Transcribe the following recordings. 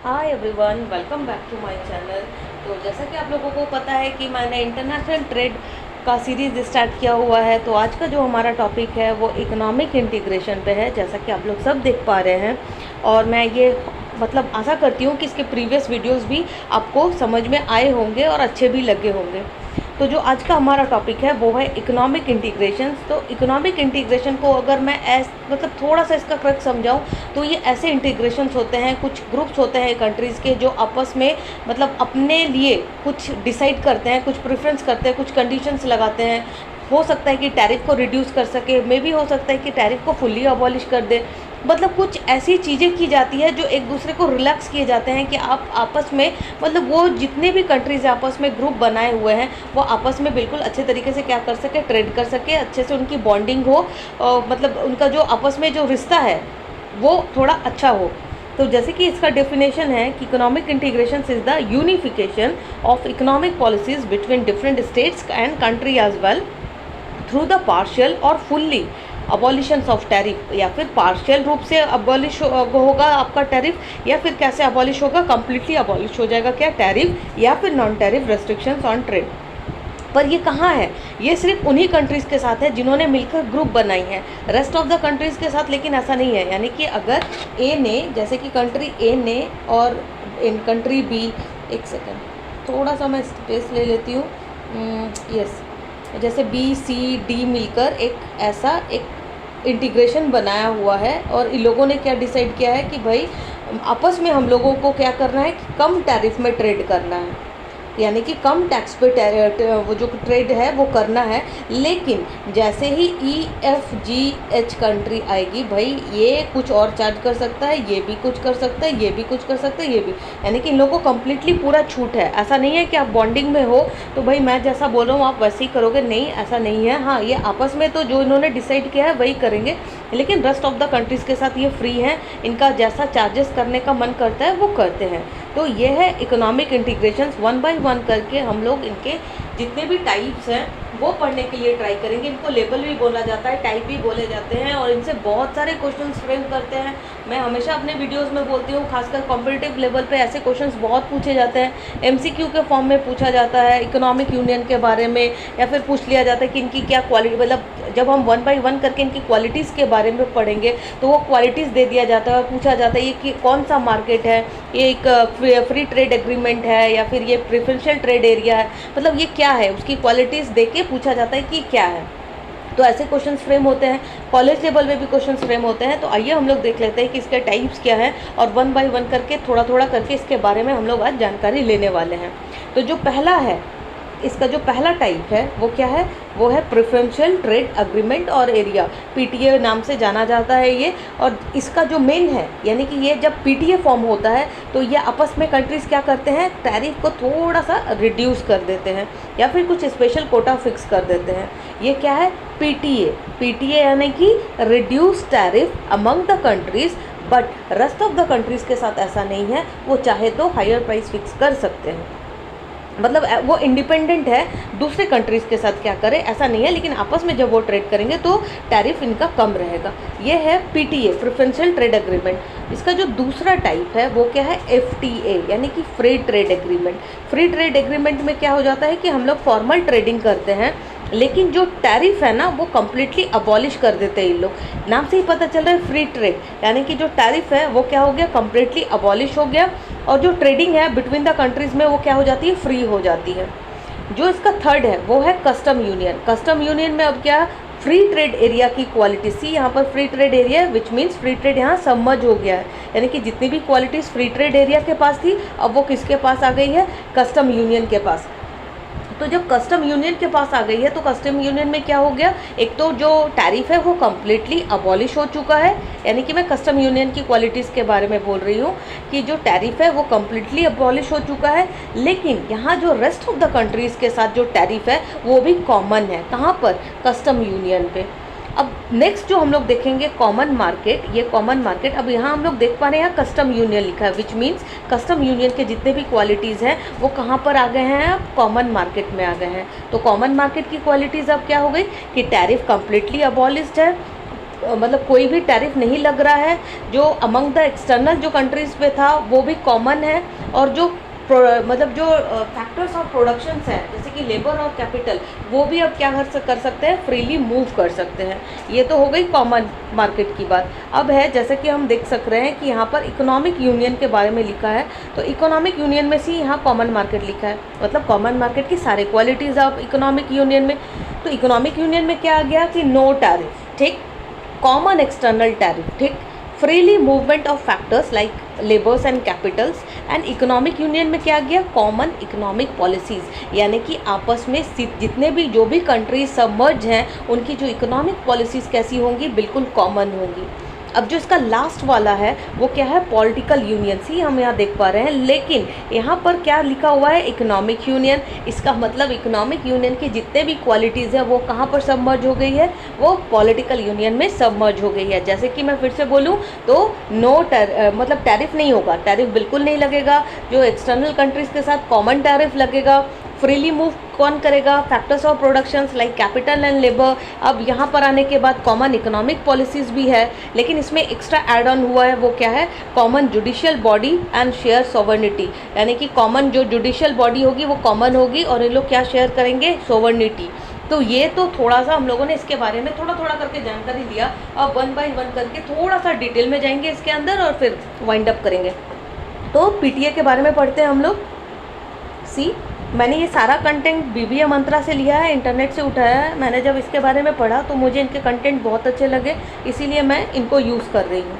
Hi everyone, welcome back to my channel. तो जैसा कि आप लोगों को पता है कि मैंने इंटरनेशनल ट्रेड का सीरीज़ स्टार्ट किया हुआ है। तो आज का जो हमारा टॉपिक है वो इकोनॉमिक इंटीग्रेशन पे है, जैसा कि आप लोग सब देख पा रहे हैं। और मैं ये आशा करती हूँ कि इसके प्रीवियस वीडियोस भी आपको समझ में आए होंगे और अच्छे भी लगे होंगे। तो जो आज का हमारा टॉपिक है वो है इकोनॉमिक इंटीग्रेशन। तो इकोनॉमिक इंटीग्रेशन को अगर मैं थोड़ा सा इसका क्रक्स समझाऊँ तो ये ऐसे इंटीग्रेशंस होते हैं, कुछ ग्रुप्स होते हैं कंट्रीज़ के जो आपस में अपने लिए कुछ डिसाइड करते हैं, कुछ प्रेफरेंस करते हैं, कुछ कंडीशंस लगाते हैं। हो सकता है कि टैरिफ को रिड्यूस कर सके, मे भी हो सकता है कि टैरिफ को फुल्ली अबॉलिश कर दे। कुछ ऐसी चीज़ें की जाती है जो एक दूसरे को रिलैक्स किए जाते हैं कि आप आपस में वो जितने भी कंट्रीज़ आपस में ग्रुप बनाए हुए हैं वो आपस में बिल्कुल अच्छे तरीके से क्या कर सके, ट्रेड कर सके, अच्छे से उनकी बॉन्डिंग हो, उनका जो आपस में जो रिश्ता है वो थोड़ा अच्छा हो। तो जैसे कि इसका डेफिनेशन है कि economic integration is the unification of economic policies between different states and country as well through the partial और फुल्ली अबॉलिशन ऑफ टैरिफ। या फिर पार्शियल रूप से अबॉलिश होगा आपका टैरिफ, या फिर कैसे अबॉलिश होगा, कम्प्लीटली अबॉलिश हो जाएगा क्या टैरिफ, या फिर non tariff restrictions on trade. पर ये कहाँ है? ये सिर्फ उन्हीं कंट्रीज़ के साथ है जिन्होंने मिलकर ग्रुप बनाई है, रेस्ट ऑफ द कंट्रीज़ के साथ लेकिन ऐसा नहीं है। यानी कि अगर ए ने, जैसे कि कंट्री ए ने और इन कंट्री बी, एक सेकेंड थोड़ा सा मैं स्पेस ले लेती हूँ, यस, जैसे बी सी डी मिलकर एक इंटीग्रेशन बनाया हुआ है और इन लोगों ने क्या डिसाइड किया है कि भाई आपस में हम लोगों को क्या करना है कि कम टैरिफ में ट्रेड करना है, यानी कि कम टैक्स पे वो जो ट्रेड है वो करना है। लेकिन जैसे ही EFGH कंट्री आएगी, भाई ये कुछ और चार्ज कर सकता है, ये भी कुछ कर सकता है, ये भी कुछ कर सकता है, ये भी, यानी कि इन लोगों को कम्प्लीटली पूरा छूट है। ऐसा नहीं है कि आप बॉन्डिंग में हो तो भाई मैं जैसा बोल रहा हूँ आप वैसे ही करोगे, नहीं, ऐसा नहीं है। हाँ, ये आपस में तो जो इन्होंने डिसाइड किया है वही करेंगे, लेकिन रेस्ट ऑफ द कंट्रीज़ के साथ ये फ्री हैं, इनका जैसा चार्जेस करने का मन करता है वो करते हैं। तो ये है economic integrations. One by one करके हम लोग इनके जितने भी टाइप्स हैं वो पढ़ने के लिए ट्राई करेंगे। इनको लेवल भी बोला जाता है, टाइप भी बोले जाते हैं, और इनसे बहुत सारे क्वेश्चंस फ्रेम करते हैं। मैं हमेशा अपने वीडियोस में बोलती हूँ, खासकर कॉम्पिटिटिव लेवल पे ऐसे क्वेश्चंस बहुत पूछे जाते हैं। MCQ के फॉर्म में पूछा जाता है इकोनॉमिक यूनियन के बारे में, या फिर पूछ लिया जाता है कि इनकी क्या क्वालिटी, जब हम वन बाई वन करके इनकी क्वालिटीज़ के बारे में पढ़ेंगे तो वो क्वालिटीज़ दे दिया जाता है और पूछा जाता है ये कि कौन सा मार्केट है, ये एक फ्री ट्रेड एग्रीमेंट है या फिर ये प्रेफरेंशियल ट्रेड एरिया है, ये क्या है, उसकी क्वालिटीज़ दे के पूछा जाता है कि क्या है। तो ऐसे क्वेश्चंस फ्रेम होते हैं, कॉलेज लेवल में भी क्वेश्चंस फ्रेम होते हैं। तो आइए हम लोग देख लेते हैं कि इसके टाइप्स क्या हैं, और वन बाय वन करके थोड़ा थोड़ा करके इसके बारे में हम लोग आज जानकारी लेने वाले हैं। तो जो पहला है, इसका जो पहला टाइप है वो क्या है, वो है प्रेफरेंशियल ट्रेड एग्रीमेंट और एरिया, PTA नाम से जाना जाता है ये। और इसका जो मेन है, यानी कि ये जब PTA फॉर्म होता है तो ये आपस में कंट्रीज़ क्या करते हैं, टैरिफ को थोड़ा सा रिड्यूस कर देते हैं या फिर कुछ स्पेशल कोटा फिक्स कर देते हैं। ये क्या है, PTA यानी कि reduce tariff among the countries, but rest of the countries के साथ ऐसा नहीं है, वो चाहे तो हायर प्राइस फिक्स कर सकते हैं। वो इंडिपेंडेंट है, दूसरे कंट्रीज़ के साथ क्या करें ऐसा नहीं है, लेकिन आपस में जब वो ट्रेड करेंगे तो टैरिफ इनका कम रहेगा। ये है PTA, प्रेफरेंशियल ट्रेड एग्रीमेंट। इसका जो दूसरा टाइप है वो क्या है, FTA, यानी कि free trade agreement. Free trade agreement में क्या हो जाता है कि हम लोग फॉर्मल ट्रेडिंग करते हैं, लेकिन जो टैरिफ है ना वो कम्प्लीटली अबॉलिश कर देते हैं इन लोग। नाम से ही पता चल रहा है फ्री ट्रेड, यानी कि जो टैरिफ है वो क्या हो गया, कम्प्लीटली अबॉलिश हो गया, और जो ट्रेडिंग है बिटवीन द कंट्रीज़ में वो क्या हो जाती है, फ्री हो जाती है। जो इसका थर्ड है वो है कस्टम यूनियन। कस्टम यूनियन में अब क्या, फ्री ट्रेड एरिया की क्वालिटी, सी यहाँ पर फ्री ट्रेड एरिया है, विच मीन्स फ्री ट्रेड यहाँ सबमर्ज हो गया है, यानी कि जितनी भी क्वालिटीज़ फ्री ट्रेड एरिया के पास थी अब वो किसके पास आ गई है, कस्टम यूनियन के पास। तो जब कस्टम यूनियन के पास आ गई है तो कस्टम यूनियन में क्या हो गया, एक तो जो टैरिफ है वो कम्प्लीटली अबॉलिश हो चुका है, यानी कि मैं कस्टम यूनियन की क्वालिटीज़ के बारे में बोल रही हूँ कि जो टैरिफ है वो कम्प्लीटली अबॉलिश हो चुका है। लेकिन यहाँ जो रेस्ट ऑफ द कंट्रीज़ के साथ जो टैरिफ है वो भी कॉमन है, कहाँ पर, कस्टम यूनियन पे। अब नेक्स्ट जो हम लोग देखेंगे कॉमन मार्केट, ये कॉमन मार्केट, अब यहाँ हम लोग देख पा रहे हैं यहाँ कस्टम यूनियन लिखा है, विच मीन्स कस्टम यूनियन के जितने भी क्वालिटीज़ हैं वो कहाँ पर आ गए हैं, अब कॉमन मार्केट में आ गए हैं। तो कॉमन मार्केट की क्वालिटीज़ अब क्या हो गई कि टैरिफ कम्प्लीटली अबॉलिश्ड है, मतलब कोई भी टैरिफ नहीं लग रहा है। जो अमंग द एक्सटर्नल जो कंट्रीज़ पे था वो भी कॉमन है, और जो मतलब जो फैक्टर्स ऑफ प्रोडक्शंस हैं जैसे कि लेबर और कैपिटल, वो भी अब क्या कर सकते हैं, फ्रीली मूव कर सकते हैं। ये तो हो गई कॉमन मार्केट की बात। अब है जैसे कि हम देख सक रहे हैं कि यहाँ पर इकोनॉमिक यूनियन के बारे में लिखा है, तो इकोनॉमिक यूनियन में से यहाँ कॉमन मार्केट लिखा है, मतलब कॉमन मार्केट की सारे क्वालिटीज़ ऑफ इकोनॉमिक यूनियन में। तो इकोनॉमिक यूनियन में क्या आ गया कि नो टैरिफ, ठीक, कॉमन एक्सटर्नल टैरिफ, ठीक, freely movement of factors like labours and Capitals. And economic union में क्या गया, कॉमन इकोनॉमिक पॉलिसीज़, यानी कि आपस में जितने भी जो भी कंट्रीज सबमर्ज हैं उनकी जो इकोनॉमिक पॉलिसीज़ कैसी होंगी, बिल्कुल कॉमन होंगी। अब जो इसका लास्ट वाला है वो क्या है, पॉलिटिकल यूनियन। सी हम यहाँ देख पा रहे हैं, लेकिन यहाँ पर क्या लिखा हुआ है, इकोनॉमिक यूनियन। इसका मतलब इकोनॉमिक यूनियन की जितने भी क्वालिटीज़ है वो कहाँ पर सबमर्ज हो गई है, वो पॉलिटिकल यूनियन में सबमर्ज हो गई है। जैसे कि मैं फिर से बोलूँ तो मतलब टैरिफ नहीं होगा, टैरिफ बिल्कुल नहीं लगेगा। जो एक्सटर्नल कंट्रीज़ के साथ कॉमन टैरिफ लगेगा। फ्रीली मूव कौन करेगा, factors of productions like capital and labour. अब यहाँ पर आने के बाद कॉमन इकोनॉमिक पॉलिसीज़ भी है, लेकिन इसमें एक्स्ट्रा एड ऑन हुआ है, वो क्या है, common judicial body and share sovereignty, यानी कि कॉमन जो जुडिशियल बॉडी होगी वो कॉमन होगी और ये लोग क्या शेयर करेंगे, सोवर्निटी। तो ये तो थोड़ा सा हम लोगों ने इसके बारे में थोड़ा थोड़ा करके जानकारी लिया। अब वन बाय वन करके थोड़ा सा डिटेल में जाएंगे इसके अंदर और फिर वाइंड अप करेंगे। तो पीटीए के बारे में पढ़ते हैं हम लोग। सी मैंने ये सारा कंटेंट बीबीए मंत्रा से लिया है, इंटरनेट से उठाया है। मैंने जब इसके बारे में पढ़ा तो मुझे इनके कंटेंट बहुत अच्छे लगे, इसीलिए मैं इनको यूज़ कर रही हूँ।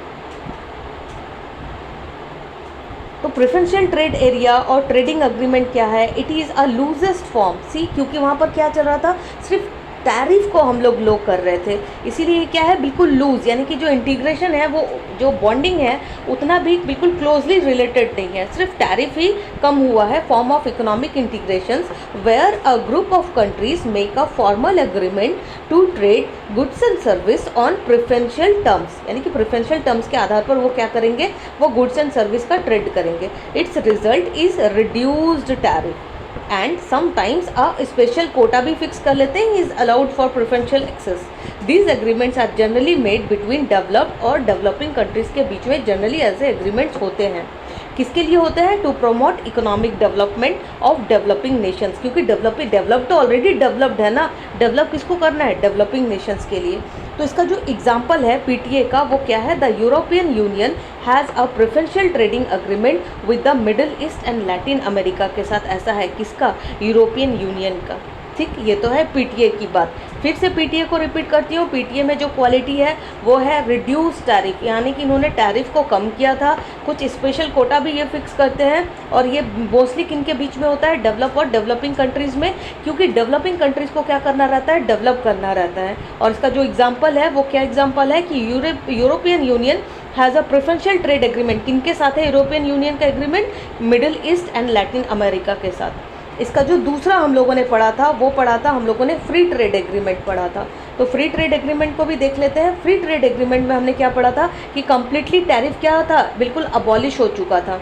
तो प्रेफरेंशियल ट्रेड एरिया और ट्रेडिंग अग्रीमेंट क्या है, it is a loosest form. See क्योंकि वहाँ पर क्या चल रहा था, सिर्फ टैरिफ को हम लोग लो कर रहे थे, इसीलिए क्या है, बिल्कुल लूज़, यानी कि जो इंटीग्रेशन है, वो जो बॉन्डिंग है उतना भी बिल्कुल क्लोजली रिलेटेड नहीं है, सिर्फ टैरिफ ही कम हुआ है। Form of economic integrations where a group of countries make a formal agreement to trade goods and service on preferential terms, यानी कि प्रेफरेंशियल टर्म्स के आधार पर वो क्या करेंगे, वो गुड्स एंड सर्विस का ट्रेड करेंगे। Its result is reduced tariff and sometimes a special quota भी फिक्स कर लेते हैं, is allowed for preferential access. These agreements are generally made between developed और डेवलपिंग कंट्रीज़ के बीच में जनरली ऐसे एग्रीमेंट्स होते हैं। किसके लिए होते हैं, to promote economic development of developing nations, क्योंकि डेवलप तो ऑलरेडी डेवलप्ड है ना, डेवलप किसको करना है, डेवलपिंग नेशंस के लिए। तो इसका जो एग्जाम्पल है पीटीए का वो क्या है, the European union has a preferential trading agreement with the middle east and Latin America के साथ। ऐसा है किसका, यूरोपियन यूनियन का, ठीक। ये तो है पीटीए की बात। फिर से पीटीए को रिपीट करती हूँ। पीटीए में जो क्वालिटी है वो है रिड्यूस टैरिफ, यानी कि इन्होंने टैरिफ को कम किया था, कुछ स्पेशल कोटा भी ये फिक्स करते हैं, और ये मोस्टली किन के बीच में होता है, डेवलप और डेवलपिंग कंट्रीज़ में, क्योंकि डेवलपिंग कंट्रीज़ को क्या करना रहता है, डेवलप करना रहता है। और इसका जो एग्जाम्पल है वो क्या एग्जाम्पल है कि European union has a preferential trade agreement, किनके साथ है यूरोपियन यूनियन का agreement, middle east and Latin America के साथ। इसका जो दूसरा हम लोगों ने पढ़ा था वो पढ़ा था हम लोगों ने फ्री ट्रेड एग्रीमेंट पढ़ा था। तो फ्री ट्रेड एग्रीमेंट को भी देख लेते हैं। फ्री ट्रेड एग्रीमेंट में हमने क्या पढ़ा था कि कम्प्लीटली टैरिफ क्या था, बिल्कुल अबॉलिश हो चुका था।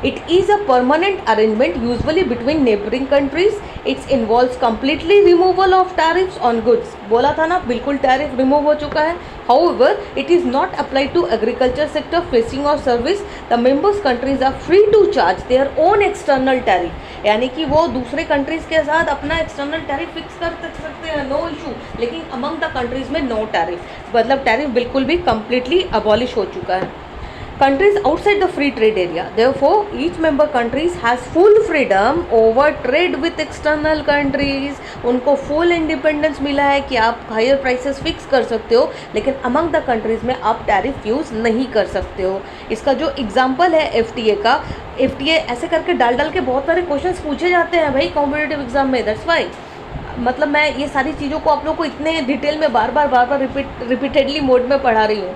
It is a permanent arrangement usually between neighboring countries. It involves completely removal of tariffs on goods. बोला था ना, बिल्कुल टैरिफ रिमूव हो चुका है। However, it is not applied to agriculture sector, fishing or service. The members countries are free to charge their own external tariff. यानी कि वो दूसरे कंट्रीज़ के साथ अपना एक्सटर्नल टैरिफ फिक्स कर सकते हैं, नो इशू, लेकिन अमंग द कंट्रीज़ में नो टैरिफ, मतलब टैरिफ बिल्कुल भी कम्प्लीटली अबॉलिश हो चुका है। Countries outside the free trade area, therefore each member countries has full freedom over trade with external countries. उनको full independence मिला है कि आप हायर प्राइसेस फिक्स कर सकते हो, लेकिन among the countries में आप टैरिफ यूज़ नहीं कर सकते हो। इसका जो एग्जाम्पल है एफटीए का, एफटीए ऐसे करके डाल के बहुत सारे क्वेश्चंस पूछे जाते हैं भाई कॉम्पिटिटिव एग्जाम में, दैट्स वाई मतलब मैं ये सारी चीज़ों को आप लोग को इतने डिटेल में बार बार रिपीटेडली मोड में पढ़ा रही हूँ।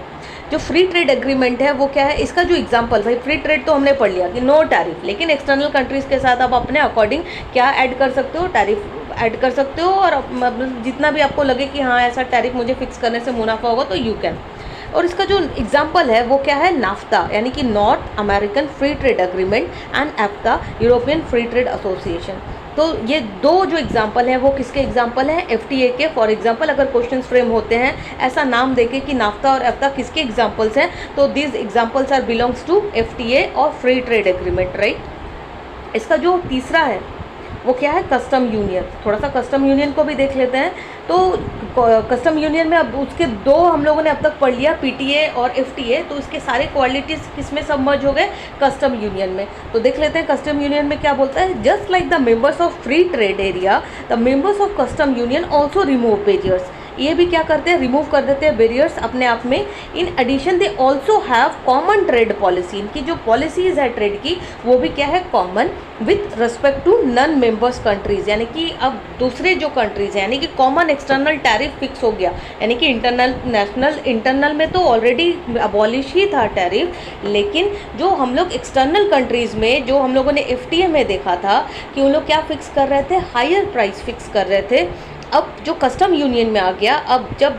जो फ्री ट्रेड एग्रीमेंट है वो क्या है, इसका जो एग्जांपल, भाई फ्री ट्रेड तो हमने पढ़ लिया कि नो टैरिफ, लेकिन एक्सटर्नल कंट्रीज़ के साथ आप अपने अकॉर्डिंग क्या ऐड कर सकते हो, टैरिफ ऐड कर सकते हो, और जितना भी आपको लगे कि हाँ ऐसा टैरिफ मुझे फिक्स करने से मुनाफा होगा तो यू कैन। और इसका जो एग्जाम्पल है वो क्या है, नाफ्ता, यानी कि North American Free trade Agreement, and EFTA, European Free Trade Association. तो ये दो जो एग्जाम्पल हैं वो किसके एग्जाम्पल हैं, एफटीए के। फॉर एग्जाम्पल अगर क्वेश्चन फ्रेम होते हैं ऐसा नाम देके कि नाफ्ता और एफ्ता किसके एग्जाम्पल्स हैं, तो these examples are belongs to FTA और फ्री ट्रेड एग्रीमेंट, राइट। इसका जो तीसरा है वो क्या है, कस्टम यूनियन। थोड़ा सा कस्टम यूनियन को भी देख लेते हैं। तो कस्टम यूनियन में अब उसके दो हम लोगों ने अब तक पढ़ लिया, पीटीए और एफटीए। तो इसके सारे क्वालिटीज़ किस में सब मर्ज हो गए, कस्टम यूनियन में। तो देख लेते हैं कस्टम यूनियन में क्या बोलता है। Just like the members of free trade area, the members of custom union also remove barriers. ये भी क्या करते हैं, रिमूव कर देते हैं बेरियर्स अपने आप में। In addition they also have common trade policy. इनकी जो पॉलिसीज़ है ट्रेड की वो भी क्या है, common with respect to non members countries. यानी कि अब दूसरे जो कंट्रीज़ हैं, यानी कि कॉमन एक्सटर्नल टैरिफ फिक्स हो गया। यानी कि इंटरनल में तो ऑलरेडी अबॉलिश ही था टैरिफ, लेकिन जो हम लोग एक्सटर्नल कंट्रीज़ में जो हम लोगों ने एफटीए में देखा था कि उन लोग क्या फिक्स कर रहे थे, हायर प्राइस फिक्स कर रहे थे। अब जो कस्टम यूनियन में आ गया, अब जब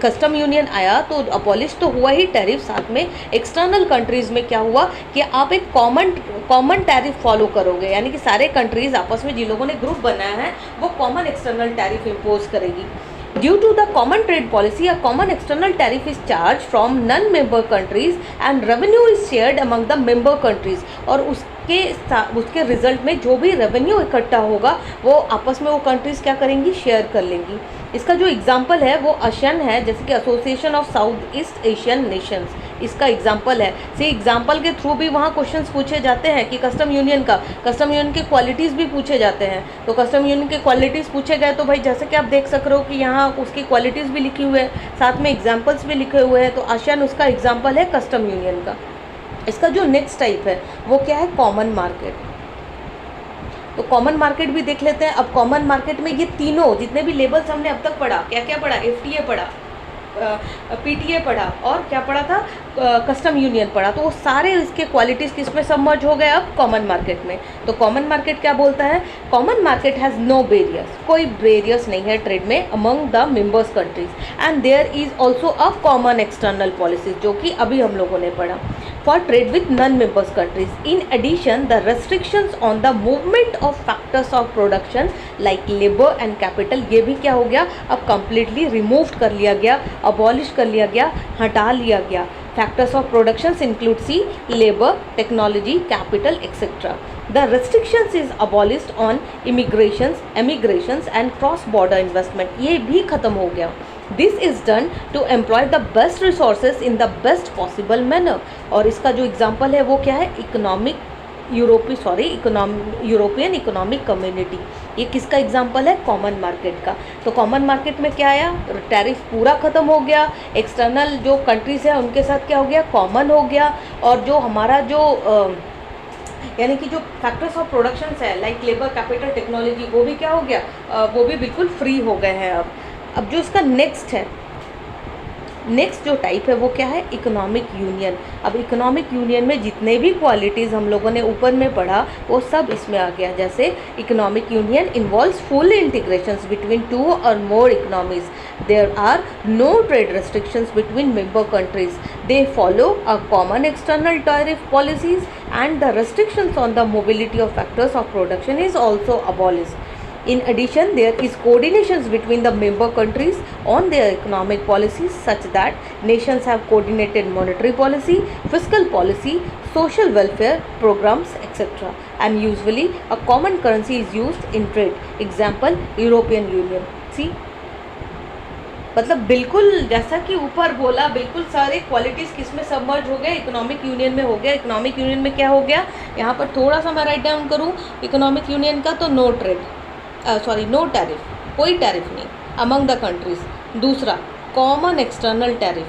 कस्टम यूनियन आया तो अबॉलिश तो हुआ ही टैरिफ, साथ में एक्सटर्नल कंट्रीज़ में क्या हुआ कि आप एक कॉमन टैरिफ फॉलो करोगे। यानी कि सारे कंट्रीज़ आपस में जिन लोगों ने ग्रुप बनाया है वो कॉमन एक्सटर्नल टैरिफ इम्पोज करेगी। Due to the common trade policy, a common external tariff is charged from non-member countries and revenue is shared among the member countries। और उसके रिजल्ट में जो भी रेवेन्यू इकट्ठा होगा वो आपस में वो कंट्रीज़ क्या करेंगी, शेयर कर लेंगी। इसका जो एग्जांपल है वो ASEAN है, जैसे कि association of south east Asian Nations, इसका एग्जांपल है। सी एग्जांपल के थ्रू भी वहाँ क्वेश्चंस पूछे जाते हैं कि कस्टम यूनियन के क्वालिटीज़ भी पूछे जाते हैं। तो कस्टम यूनियन के क्वालिटीज़ पूछे गए तो भाई जैसे कि आप देख सक रहे हो कि यहाँ उसकी क्वालिटीज़ भी लिखी हुई है, साथ में एग्जाम्पल्स भी लिखे हुए हैं। तो ASEAN उसका एग्जाम्पल है कस्टम यूनियन का। इसका जो नेक्स्ट टाइप है वो क्या है, कॉमन मार्केट। तो कॉमन मार्केट भी देख लेते हैं। अब कॉमन मार्केट में ये तीनों जितने भी लेबल्स हमने अब तक पढ़ा, क्या क्या पढ़ा, एफटीए पढ़ा, पीटीए पढ़ा और क्या पढ़ा था, कस्टम यूनियन पढ़ा। तो वो सारे इसके क्वालिटीज़ किस में सबमर्ज हो गए, अब कॉमन मार्केट में। तो कॉमन मार्केट क्या बोलता है, common market has no barriers, कोई बेरियर्स नहीं है ट्रेड में among the members countries and there is also a common external policies, जो कि अभी हम लोगों ने पढ़ा, for trade with non-members countries. In addition, the restrictions on the movement of factors of production like labor and capital, ये भी क्या हो गया, अब completely removed कर लिया गया, abolish कर लिया गया, हटा लिया गया। Factors of productions include C, labor, technology, capital, etc. The restrictions is abolished on emigrations and cross-border investment, ये भी खत्म हो गया। This is done to employ the best resources in the best possible manner। और इसका जो example है वो क्या है, यूरोपियन इकोनॉमिक कम्युनिटी। ये किसका एग्जाम्पल है, कॉमन मार्केट का। तो कॉमन मार्केट में क्या आया, टैरिफ पूरा ख़त्म हो गया, एक्सटर्नल जो कंट्रीज़ है उनके साथ क्या हो गया, कॉमन हो गया। और जो हमारा जो यानी कि जो फैक्टर्स ऑफ प्रोडक्शन है लाइक लेबर, कैपिटल, टेक्नोलॉजी, वो भी क्या हो गया, वो भी बिल्कुल फ्री हो गए हैं। अब जो इसका नेक्स्ट जो टाइप है वो क्या है, इकोनॉमिक यूनियन। अब इकोनॉमिक यूनियन में जितने भी क्वालिटीज़ हम लोगों ने ऊपर में पढ़ा वो सब इसमें आ गया। जैसे economic union involves full integrations between two और more economies, there are no trade restrictions between member countries, they follow a common external tariff policies and the restrictions on the mobility of factors of production is also abolished. In addition, there is coordinations between the member countries on their economic policies such that nations have coordinated monetary policy, fiscal policy, social welfare programs, etc. And usually a common currency is used in trade. Example, European Union. See? मतलब बिल्कुल जैसा कि ऊपर बोला, बिल्कुल सारे qualities किस में सबमर्ज हो गए, इकोनॉमिक यूनियन में हो गया। इकोनॉमिक यूनियन में क्या हो गया, यहाँ पर थोड़ा सा मैं राइट डाउन करूँ इकोनॉमिक यूनियन का, तो नो ट्रेड, नो टैरिफ, कोई टैरिफ नहीं अमंग द कंट्रीज। दूसरा common external tariff,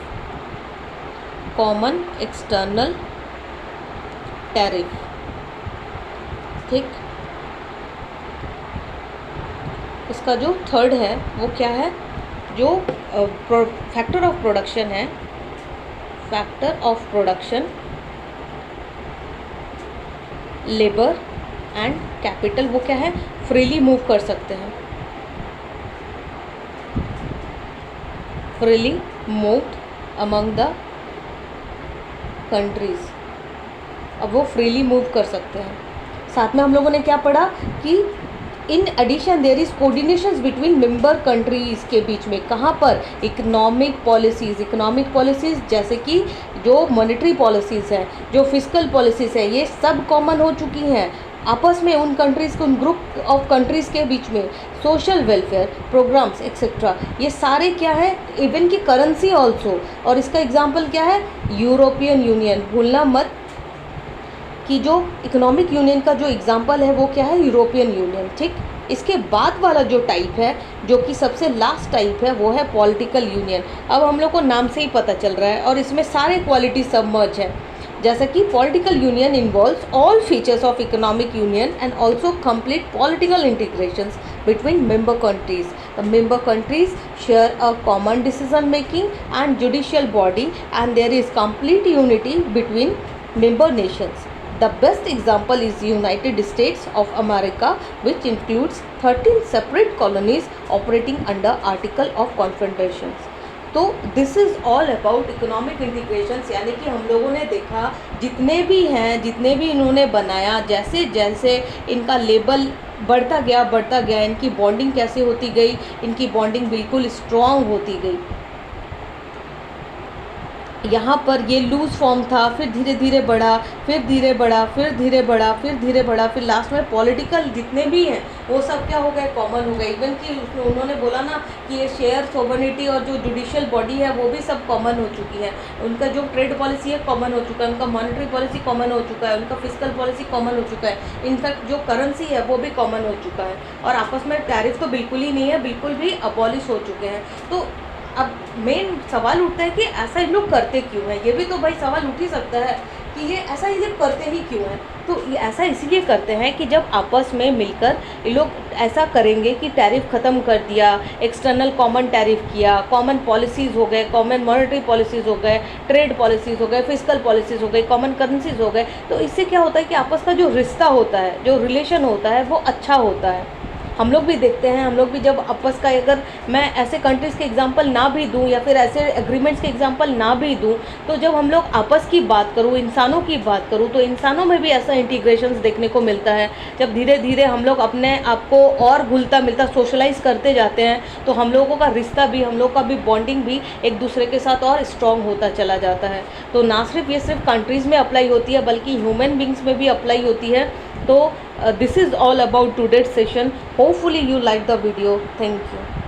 common external tariff, ठीक। इसका जो थर्ड है वो क्या है, जो फैक्टर ऑफ प्रोडक्शन है, factor of production, labour and capital, वो क्या है, फ्रीली मूव कर सकते हैं, freely moved among the countries. अब वो फ्रीली मूव कर सकते हैं। साथ में हम लोगों ने क्या पढ़ा कि in addition there is coordination between member countries के बीच में, कहाँ पर, इकोनॉमिक पॉलिसीज़ जैसे कि जो मॉनेटरी पॉलिसीज़ हैं, जो फिस्कल पॉलिसीज़ है, ये सब कॉमन हो चुकी हैं आपस में उन कंट्रीज़ को, उन ग्रुप ऑफ कंट्रीज़ के बीच में। सोशल वेलफेयर प्रोग्राम्स एक्सेट्रा, ये सारे क्या है, इवन की करेंसी ऑल्सो। और इसका एग्जाम्पल क्या है, यूरोपियन यूनियन, भूलना मत कि जो इकोनॉमिक यूनियन का जो एग्जाम्पल है वो क्या है, यूरोपियन यूनियन। ठीक, इसके बाद वाला जो टाइप है, जो कि सबसे लास्ट टाइप है, वो है पॉलिटिकल यूनियन। अब हम लोग को नाम से ही पता चल रहा है, और इसमें सारे क्वालिटी सबमर्ज हैं। जैसा कि political union involves all features of economic union and also complete political integrations between member countries. The member countries share a common decision making and judicial body, and there is complete unity between member nations. The best example is United States of America, which includes 13 separate colonies operating under Article of Confederation. तो this is all about economic integrations, यानी कि हम लोगों ने देखा जितने भी हैं, जितने भी इन्होंने बनाया, जैसे जैसे इनका लेवल बढ़ता गया, इनकी बॉन्डिंग कैसे होती गई, इनकी बॉन्डिंग बिल्कुल स्ट्रॉन्ग होती गई। यहाँ पर ये लूज़ फॉर्म था, फिर धीरे धीरे बढ़ा, फिर धीरे बढ़ा, फिर धीरे बढ़ा, फिर धीरे बढ़ा, फिर लास्ट में पॉलिटिकल जितने भी हैं वो सब क्या हो गए, कॉमन हो गए। इवन कि उसमें उन्होंने बोला ना कि ये शेयर सोवरेनिटी और जो जुडिशियल बॉडी है वो भी सब कॉमन हो चुकी है। उनका जो ट्रेड पॉलिसी है कॉमन हो चुका है, उनका मॉनेटरी पॉलिसी कॉमन हो चुका है, उनका फिस्कल पॉलिसी कॉमन हो चुका है, इनफैक्ट जो करेंसी है वो भी कॉमन हो चुका है, और आपस में टैरिफ तो बिल्कुल ही नहीं है, बिल्कुल भी अबॉलिश हो चुके हैं। तो अब मेन सवाल उठता है कि ऐसा ये लोग करते क्यों हैं। ये भी तो भाई सवाल उठ ही सकता है कि ये ऐसा ये लोग करते ही क्यों हैं। तो ये ऐसा इसीलिए करते हैं कि जब आपस में मिलकर ये लोग ऐसा करेंगे कि टैरिफ ख़त्म कर दिया, एक्सटर्नल कॉमन टैरिफ किया, कॉमन पॉलिसीज़ हो गए, कॉमन मॉनेटरी पॉलिसीज़ हो गए, ट्रेड पॉलिसीज़ हो गए, फिस्कल पॉलिसीज़ हो गई, कॉमन करेंसीज़ हो गए, तो इससे क्या होता है कि आपस का जो रिश्ता होता है, जो रिलेशन होता है वो अच्छा होता है। हम लोग भी देखते हैं, हम लोग भी जब आपस का, अगर मैं ऐसे कंट्रीज़ के एग्जांपल ना भी दूं या फिर ऐसे एग्रीमेंट्स के एग्जांपल ना भी दूं, तो जब हम लोग आपस की बात करूं, इंसानों की बात करूं, तो इंसानों में भी ऐसा इंटीग्रेशंस देखने को मिलता है। जब धीरे धीरे हम लोग अपने आप को और घुलता मिलता सोशलाइज करते जाते हैं, तो हम लोगों का रिश्ता भी, हम लोग का भी बॉन्डिंग भी एक दूसरे के साथ और स्ट्रॉन्ग होता चला जाता है। तो ना सिर्फ ये सिर्फ कंट्रीज़ में अप्लाई होती है, बल्कि ह्यूमन बींग्स में भी अप्लाई होती है। तो this is all about today's session. Hopefully you like the video. Thank you.